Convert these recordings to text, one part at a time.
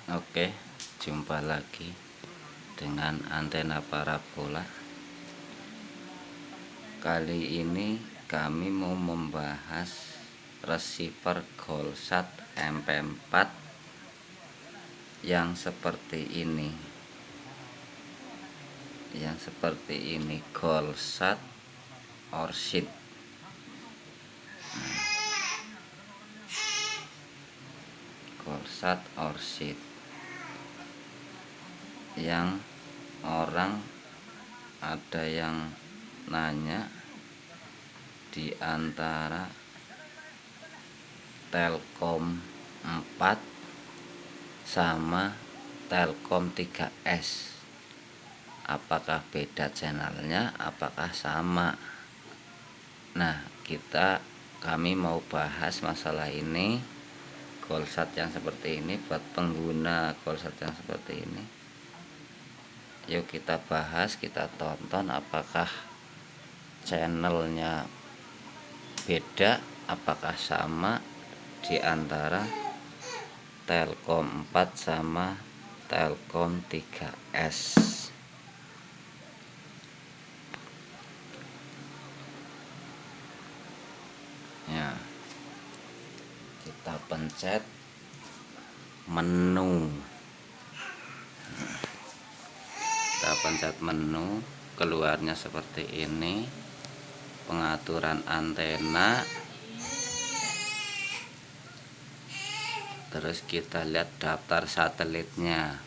Oke, jumpa lagi dengan antena parabola. Kali ini kami mau membahas receiver Golsat MP4 yang seperti ini. Golsat Orchid. Golsat Orchid yang orang ada yang nanya di antara Telkom 4 sama Telkom 3S, apakah beda channelnya, apakah sama. Nah, kami mau bahas masalah ini. Golsat yang seperti ini, buat pengguna Golsat yang seperti ini, yuk kita bahas, kita tonton apakah channelnya beda, apakah sama di antara Telkom 4 sama Telkom 3S. Ya, kita pencet menu. Keluarnya seperti ini. Pengaturan antena. Terus kita lihat daftar satelitnya.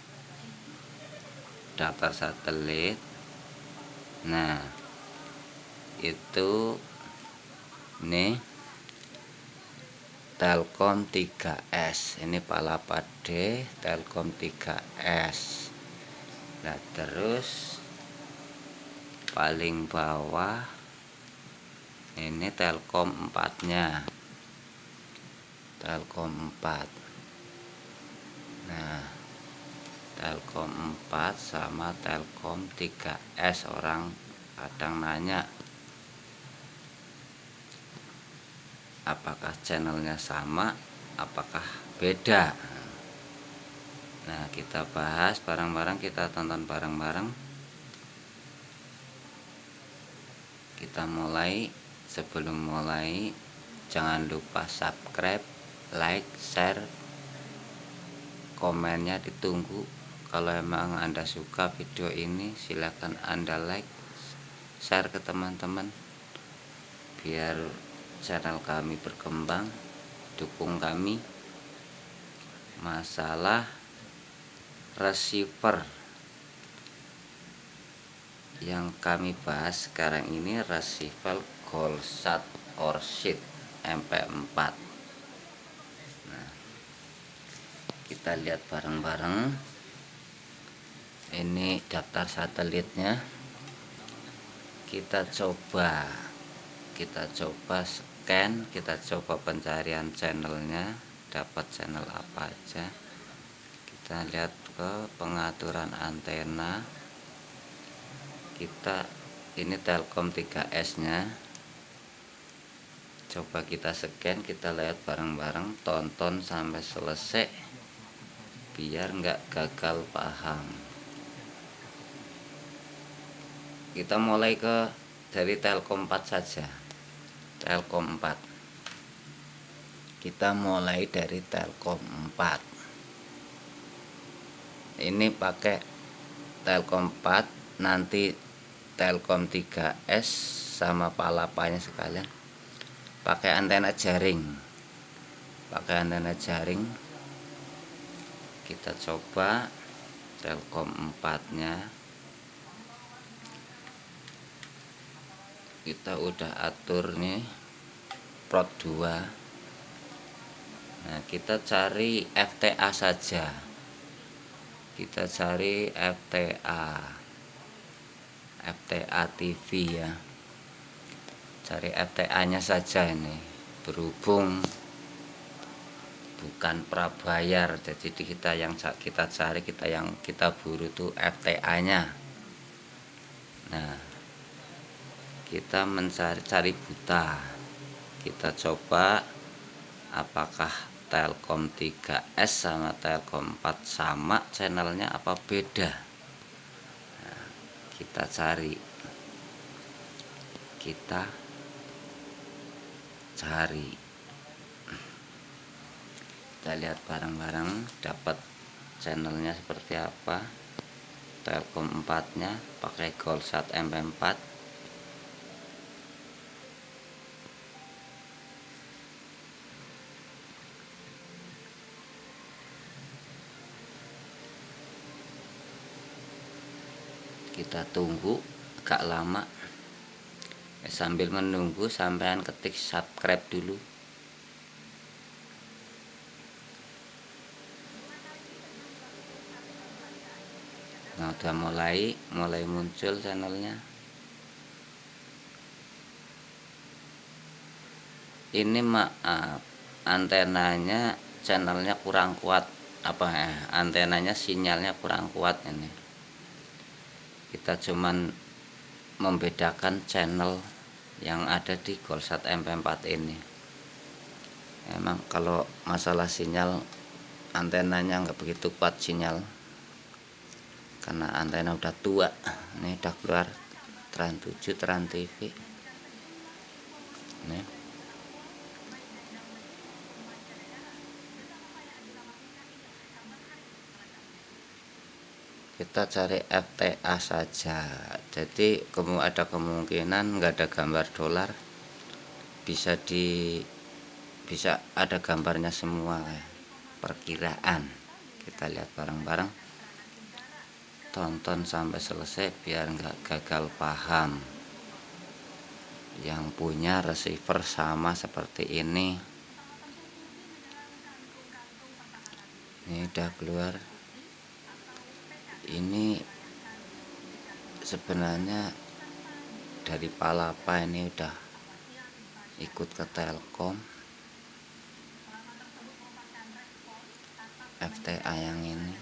Daftar satelit. Nah, itu nih Telkom 3S. Ini Palapa-D Telkom 3S. Nah, terus paling bawah ini Telkom 4-nya. Telkom 4. Nah, Telkom 4 sama Telkom 3S, orang kadang nanya apakah channelnya sama, apakah beda. Nah, kita bahas bareng-bareng, kita tonton bareng-bareng. Kita mulai. Sebelum mulai, jangan lupa subscribe, like, share, komennya ditunggu. Kalau emang Anda suka video ini, silakan Anda like, share ke teman-teman biar channel kami berkembang. Dukung kami. Masalah receiver yang kami bahas sekarang ini, receiver Golsat Orchid MP4. Nah, kita lihat bareng-bareng. Ini daftar satelitnya. Kita coba scan, kita coba pencarian channelnya, dapat channel apa aja. Kita lihat ke pengaturan antena. Ini Telkom 3S nya. Coba kita scan, kita lihat bareng-bareng, tonton sampai selesai biar nggak gagal paham. Kita mulai dari Telkom 4 saja. Telkom 4. Kita mulai dari Telkom 4. Ini pakai Telkom 4, nanti Telkom 3S sama Palapanya sekalian pakai antena jaring. Kita coba Telkom 4-nya. Kita udah atur nih Prot 2. Nah, kita cari FTA saja. Kita cari FTA TV ya. Cari FTA nya saja ini. Berhubung bukan prabayar, jadi yang kita buru tuh FTA nya. Nah, kita cari buta. Kita coba apakah Telkom 3S sama Telkom 4 sama channelnya apa beda? Nah, kita cari kita lihat bareng-bareng dapat channelnya seperti apa. Telkom 4 nya pakai Golsat MP4, kita tunggu agak lama. Sambil menunggu sampean ketik subscribe dulu. Nah, udah mulai muncul channelnya. Ini maaf, antenanya channelnya kurang kuat, antenanya sinyalnya kurang kuat ini. Kita cuman membedakan channel yang ada di Golsat MP4 ini. Emang kalau masalah sinyal antenanya nggak begitu kuat sinyal, karena antena udah tua. Ini udah keluar Trans 7, Trans TV. Nih. Kita cari FTA saja. Jadi ada kemungkinan nggak ada gambar dolar, bisa ada gambarnya semua ya. Perkiraan. Kita lihat bareng-bareng. Tonton sampai selesai biar nggak gagal paham. Yang punya receiver sama seperti ini. Ini udah keluar. Ini sebenarnya dari Palapa, ini udah ikut ke Telkom. FTA yang ini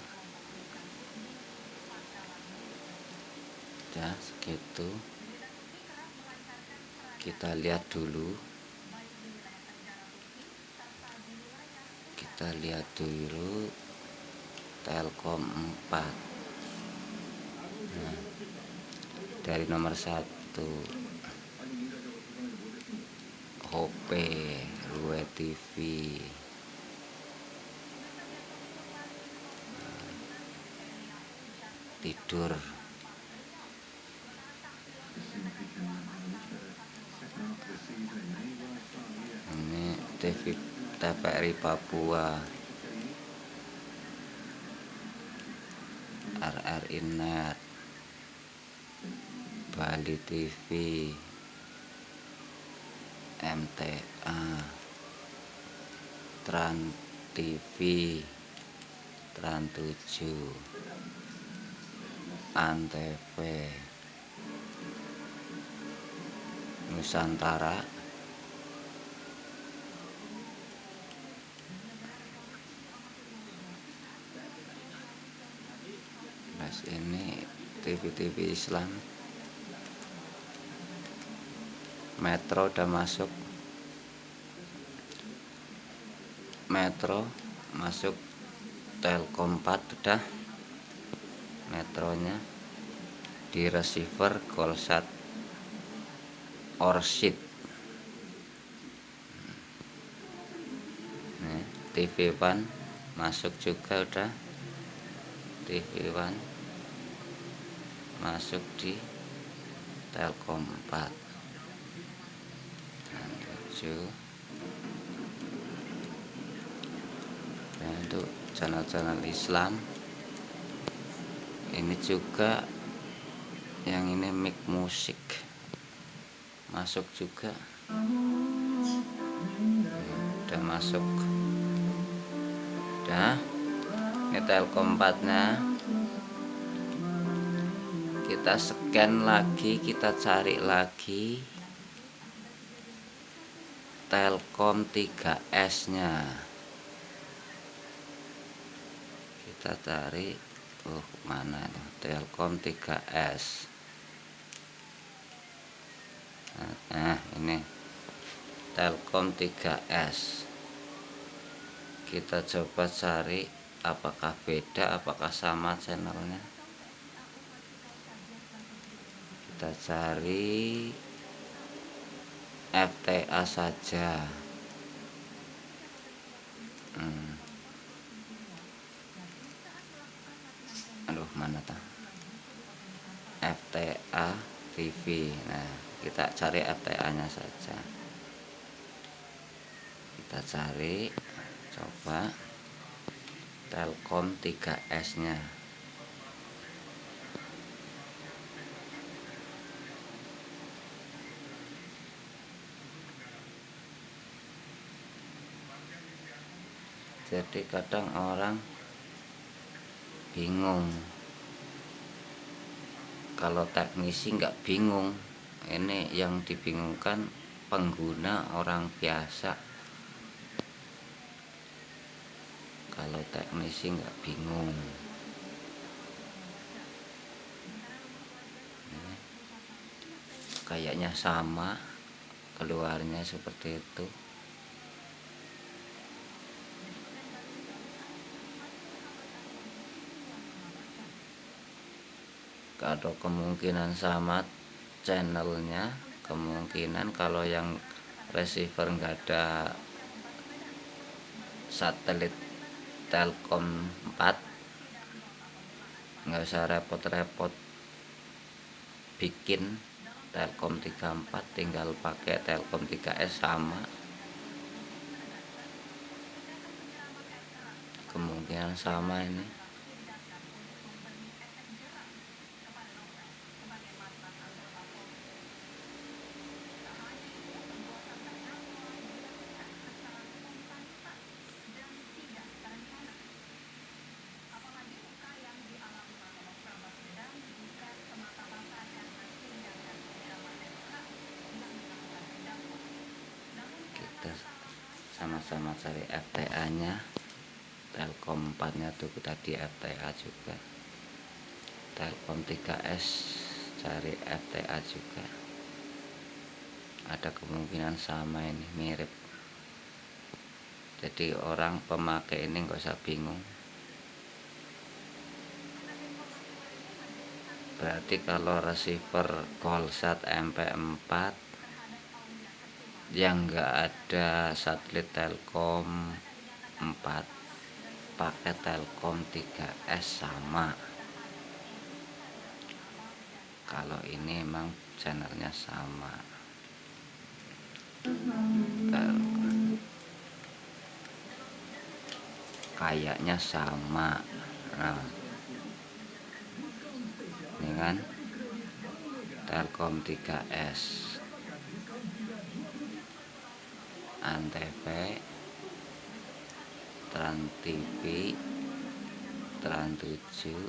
ya segitu. Kita lihat dulu Telkom 4. Nah, dari nomor 1 HP Rue TV, tidur. Ini TVRI Papua, RRI Net, Bali TV, MTA, Trans TV, Trans 7, Antv, Nusantara, ini TV Islam. Metro udah masuk. Telkom 4 udah. Metronya di receiver Golsat Orchid. Nih, TV One masuk juga udah. TV One masuk di Telkom 4. Dan 7. Nah, untuk channel-channel Islam. Ini juga yang ini Mic Musik masuk juga. Udah masuk. Udah. Ini Telkom 4 nya. Kita scan lagi, kita cari lagi Telkom 3S nya. Kita cari mana itu Telkom 3S. Nah, ini Telkom 3S. Kita coba cari apakah beda, apakah sama channelnya. Kita cari FTA saja. Aduh, mana tak? FTA TV. Nah, kita cari FTA nya saja. Kita cari, coba Telkom 3S nya. Jadi kadang orang bingung, kalau teknisi nggak bingung, ini yang dibingungkan pengguna orang biasa. Kalau teknisi nggak bingung. Kayaknya sama, keluarnya seperti itu. Kalau kemungkinan sama channelnya, kemungkinan kalau yang receiver nggak ada satelit Telkom 4, nggak usah repot-repot bikin Telkom 34, tinggal pakai Telkom 3S sama. Kemungkinan sama ini. Kita sama-sama cari FTA nya. Telkom 4 nya tuh tadi FTA juga. Telkom 3S cari FTA juga. Ada kemungkinan sama, ini mirip. Jadi orang pemakai ini nggak usah bingung. Berarti kalau receiver Polsat MP4 yang nggak ada satelit Telkom 4, pakai Telkom 3S sama. Kalau ini emang channelnya sama. Kayaknya sama. Nah, ini kan Telkom 3S, Antv, Trans TV, Trans 7,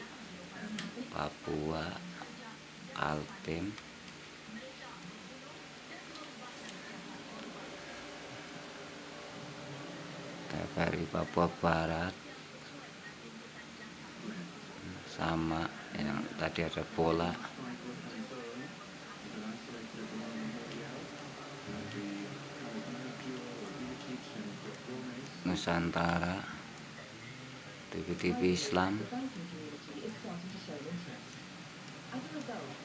Papua, Kaltim, TVRI Papua Barat, sama yang tadi ada bola. Nusantara, TV-TV Islam,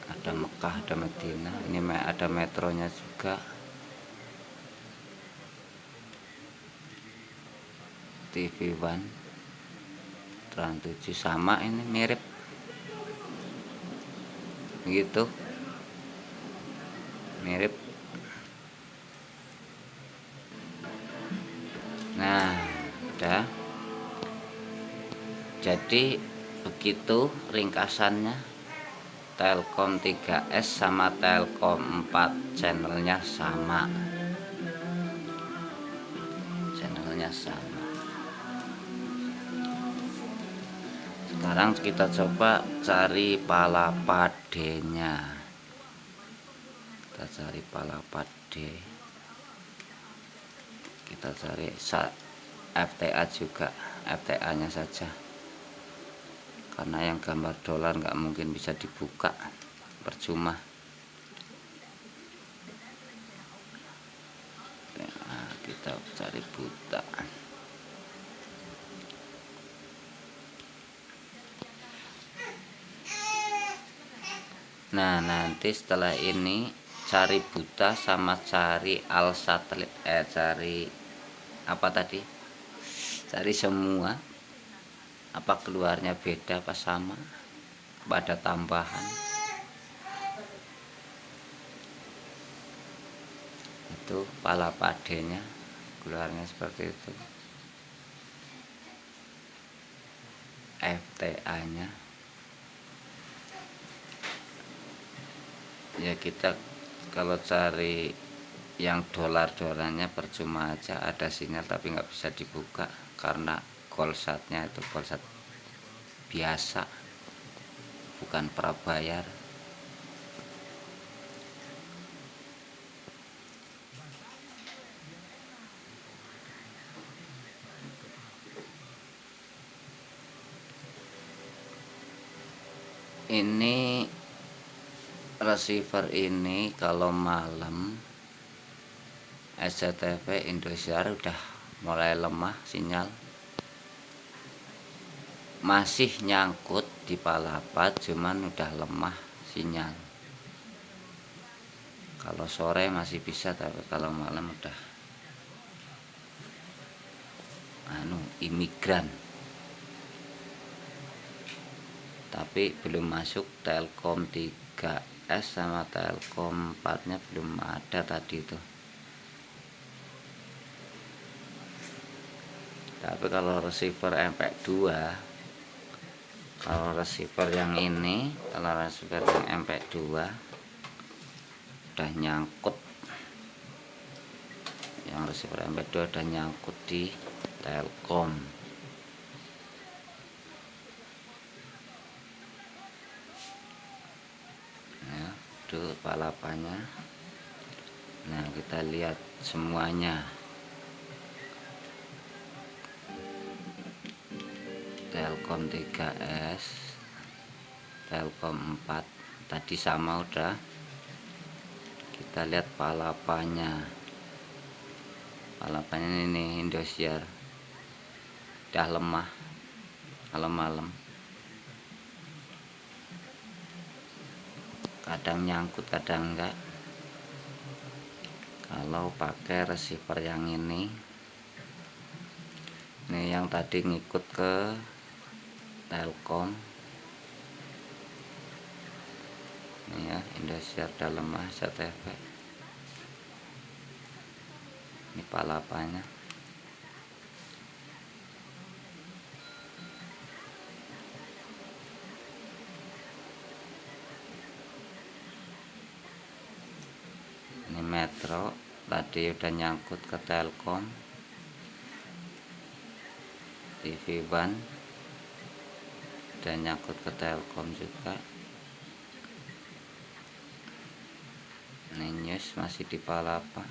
ada Mekah, ada Medina, ini ada metronya juga. TV One, Trans 7 sama, ini mirip gitu, mirip. Nah, udah. Jadi begitu ringkasannya. Telkom 3S sama Telkom 4 channelnya sama. Channelnya sama. Sekarang kita coba cari Palapade-nya. Kita cari Palapade. Kita cari FTA juga, FTA nya saja, karena yang gambar dolar nggak mungkin bisa dibuka, percuma. Nah, kita cari buta. Nah, nanti setelah ini cari buta sama cari al satelit, cari apa tadi, cari semua, apa keluarnya beda apa sama, apa ada tambahan. Itu pala padenya keluarnya seperti itu, FTA nya ya. Kita kalau cari yang dolarnya percuma aja, ada sinyal tapi nggak bisa dibuka karena golsatnya itu golsat biasa, bukan prabayar. Ini receiver ini kalau malam SCTV Indosiar udah mulai lemah sinyal, masih nyangkut di Palapa cuman udah lemah sinyal. Kalau sore masih bisa, tapi kalau malam udah imigran. Tapi belum masuk Telkom 3S sama Telkom 4 nya belum ada tadi itu. Tapi kalau receiver MP2, kalau receiver yang ini, kalau receiver yang MP2 udah nyangkut, yang receiver MP2 udah nyangkut di Telkom. Ya, itu palapanya. Nah, kita lihat semuanya. Telkom 3S, Telkom 4 tadi sama udah. Kita lihat palapanya. Palapanya ini Indosiar udah lemah malam-malam, kadang nyangkut kadang enggak. Kalau pakai receiver yang ini yang tadi ngikut ke Telkom ini ya, Indosiar udah lemah SCTV. Ini palapanya. Ini Metro tadi udah nyangkut ke Telkom. TV One udah nyangkut ke Telkom juga. Ini News masih di Palapa.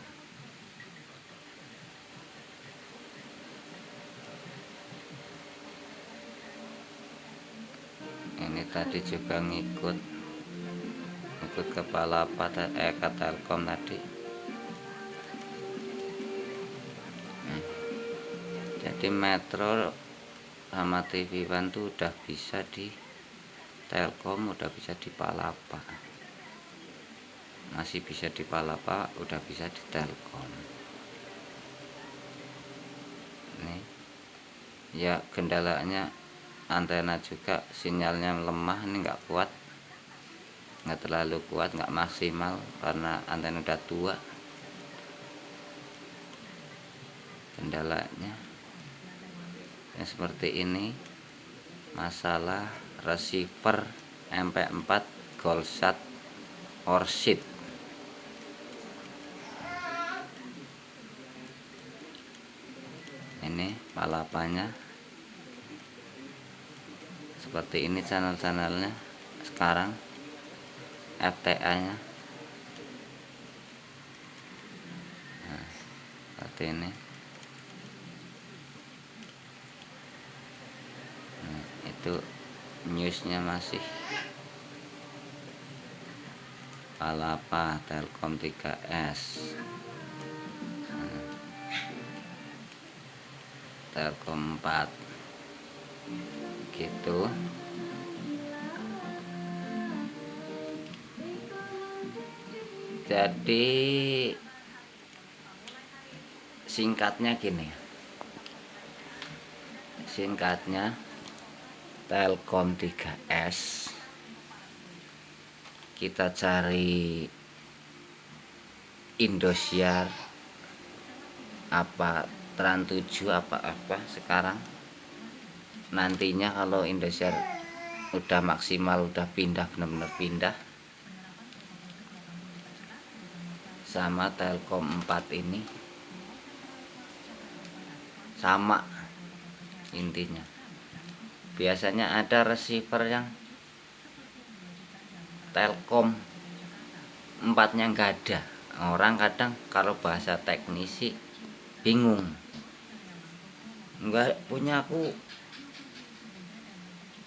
Ini tadi juga ngikut ke Palapa, ke Telkom tadi. Jadi Metro sama TV One tuh udah bisa di Telkom, udah bisa di Palapa, masih bisa di Palapa, udah bisa di Telkom. Nih ya, kendalanya antena juga sinyalnya lemah, ini nggak kuat, nggak terlalu kuat, nggak maksimal karena antena udah tua. Kendalanya yang seperti ini, masalah receiver MP4 Golsat Orchid. Ini palapanya seperti ini, channel-channelnya sekarang, FTA nya seperti ini. Itu newsnya masih Palapa Telkom 3S, Telkom 4 gitu. Jadi singkatnya gini, Telkom 3S, kita cari Indosiar apa Trans 7 apa sekarang. Nantinya kalau Indosiar udah maksimal, udah pindah, benar-benar pindah, sama Telkom 4 ini sama intinya. Biasanya ada receiver yang Telkom 4-nya nggak ada. Orang kadang kalau bahasa teknisi bingung, nggak punya aku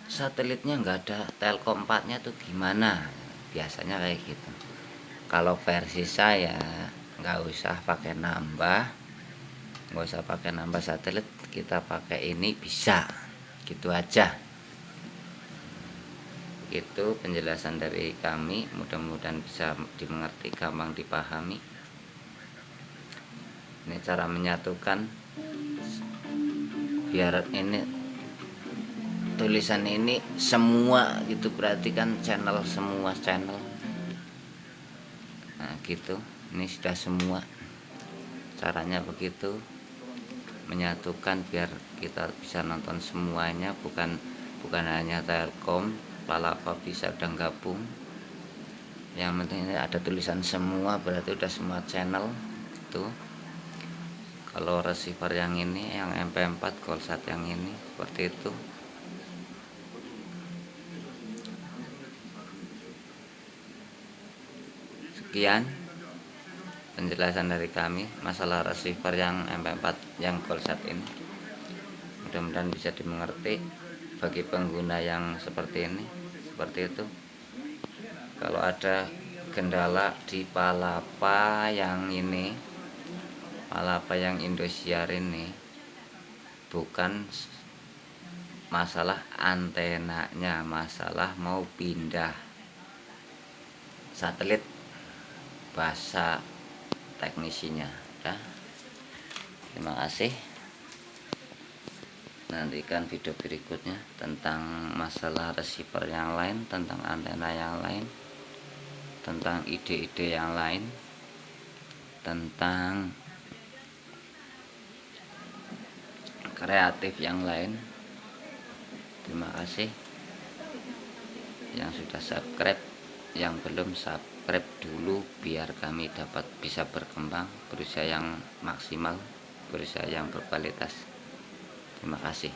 satelitnya nggak ada Telkom 4-nya tuh gimana. Biasanya kayak gitu. Kalau versi saya nggak usah pakai nambah satelit, kita pakai ini bisa, gitu aja. Itu penjelasan dari kami, mudah-mudahan bisa dimengerti, gampang dipahami. Ini cara menyatukan biar ini tulisan ini semua gitu, berarti kan semua channel. Nah gitu, ini sudah semua. Caranya begitu, menyatukan biar kita bisa nonton semuanya, bukan hanya Telkom. Palapa bisa udah gabung. Yang penting ini ada tulisan semua, berarti udah semua channel tuh. Kalau receiver yang ini, yang MP4 Golsat yang ini seperti itu. Sekian penjelasan dari kami masalah receiver yang MP4 yang Golsat ini. Mudah-mudahan bisa dimengerti bagi pengguna yang seperti ini, seperti itu. Kalau ada kendala di Palapa yang ini, Palapa yang Indosiar ini, bukan masalah antenanya, masalah mau pindah satelit, bahasa teknisinya. Ya. Terima kasih. Nantikan video berikutnya tentang masalah receiver yang lain, tentang antena yang lain, tentang ide-ide yang lain, tentang kreatif yang lain. Terima kasih yang sudah subscribe, yang belum subscribe dulu biar kami dapat bisa berkembang, berusaha yang maksimal, berusaha yang berkualitas. Terima kasih.